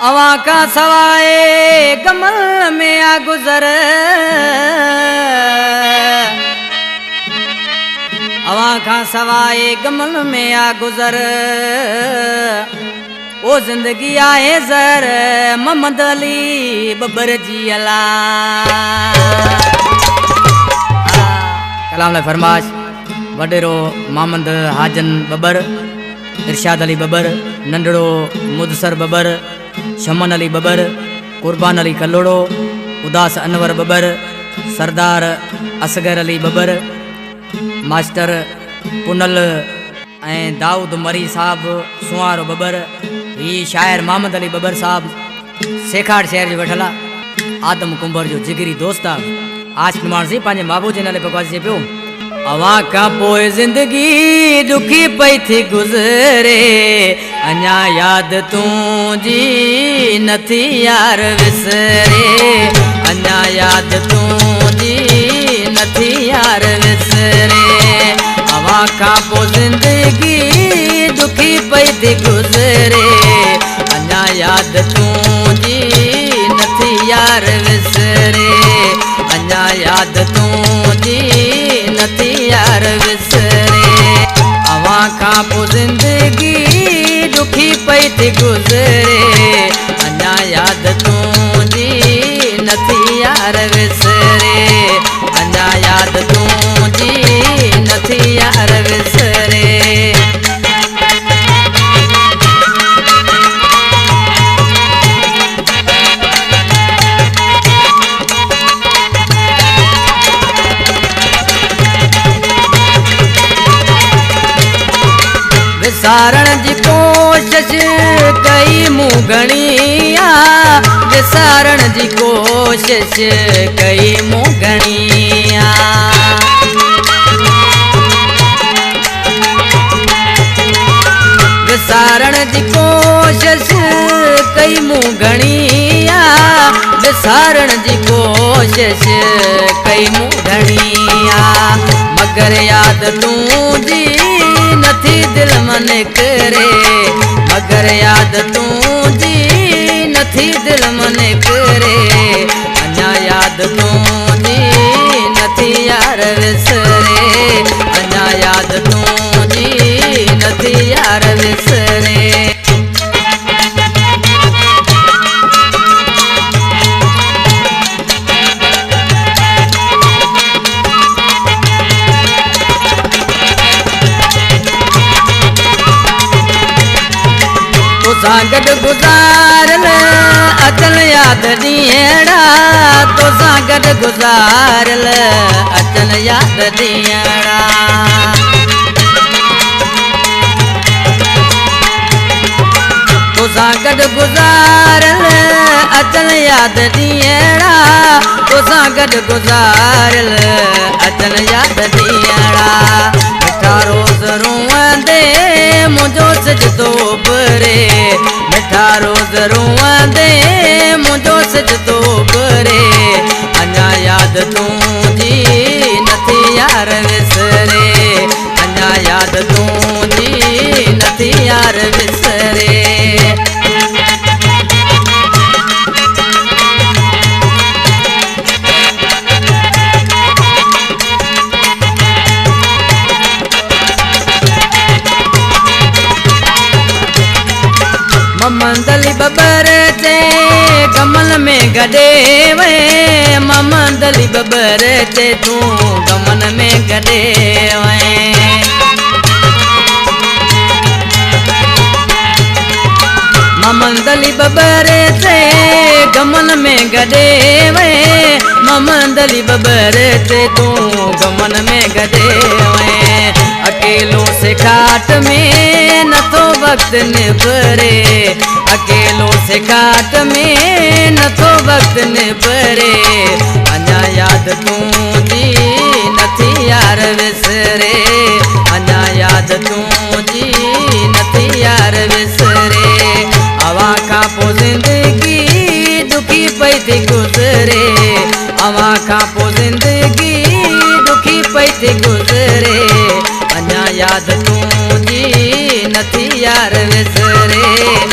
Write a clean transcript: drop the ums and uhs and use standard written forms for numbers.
अवा का सवाए कमल में आ गुजर, अवा का सवाए कमल में आ गुजर, ओ जिंदगी आए जर मोहम्मद अली बबर जी अला। कलाम फरमाश वडेरो मोहम्मद हाजन बबर, इरशाद अली बबर, नंढड़ो मुदसर बबर, शमन अली बबर, कुर्बान अली कलोड़ो, उदास अनवर बबर, सरदार असगर अली बबर, मास्टर पुनल ऐं दाऊद मरी साहब सुवारो बबर, ही शायर मोहम्मद अली बबर साहब सेखाड़ शहर जो वठला आदम कुंभर जो जिगरी दोस्त आहे। आशिक़ मानसी पंहिंजे महबूब जे नाले बकवास चए पियो, अवां खां पोइ ज़िंदगी दुखी पई थी गुज़रे, अञा यादि तुंहिंजी नथी यार विसरे, अञा यादि तुंहिंजी नथी यार विसरे। अवां खां पोइ ज़िंदगी दुखी पई थी गुज़रे, अञा यादि तुंहिंजी नथी यार विसरे, अञा यादि तुंहिंजी नथी यार विसरे। अवां खां पोइ ज़िंदगी दुखी पई थी गुज़रे, अञा यादि तुंहिंजी नथी यार विसरे, अञा यादि तुंहिंजी नथी यार विसरे। विसारण जी कोशिश कई मूं घणी आ, विसारण जी कोशिश कई मूं घणी आ, विसारण जी कोशिश कई मूं घणी आ, विसारण जी कोशिश कई मूं घणी आ, मगर यादि तुंहिंजी नथी दिल मन करे, मगर यादि तुंहिंजी नथी दिल मन करे, अञा यादि तुंहिंजी नथी यार विसरे, अञा यादि तुंहिंजी नथी यार विसरे। तोसां गॾु गुज़ारियल अचल यादि ॾींहड़ा, तोसां गॾु गुज़ारियल अचल यादि ॾींहड़ा, तोसां गॾु गुज़ारियल अचल यादि ॾींहड़ा, तोसां गॾु गुज़ारियल अचल यादि ॾींहड़ा। मिठा रोज़ रोअंदे मुंहिंजो सिजदो बरे, मिठा रोज़ रोअंदे मुंहिंजो सिजदो बरे, अञा यादि तुंहिंजी नथी यार विसरे, अञा यादि तुंहिंजी नथी यार विसरे। मोहम्मद अली बबर ते कमल में गॾे वे, मोहम्मद अली बबर ते तूं कमल में गॾे वे, मोहम्मद अली बबर ते कमल में गॾे वे, मोहम्मद अली बबर ते तूं कमल में गॾे वे। अकेलो से खाट में नथो वक्त निभरे, अकेलो से खाट में नथो वक्त निभरे, अञा यादि तुंहिंजी नथी यार विसरे, याद तुझी नथी यार विसरे अवा खां पोइ ज़िंदगी दुखी पई थी गुज़रे अवा खां पोइ ज़िंदगी दुखी पई थी गुज़रे अञा याद तुझी नथी यार विसरे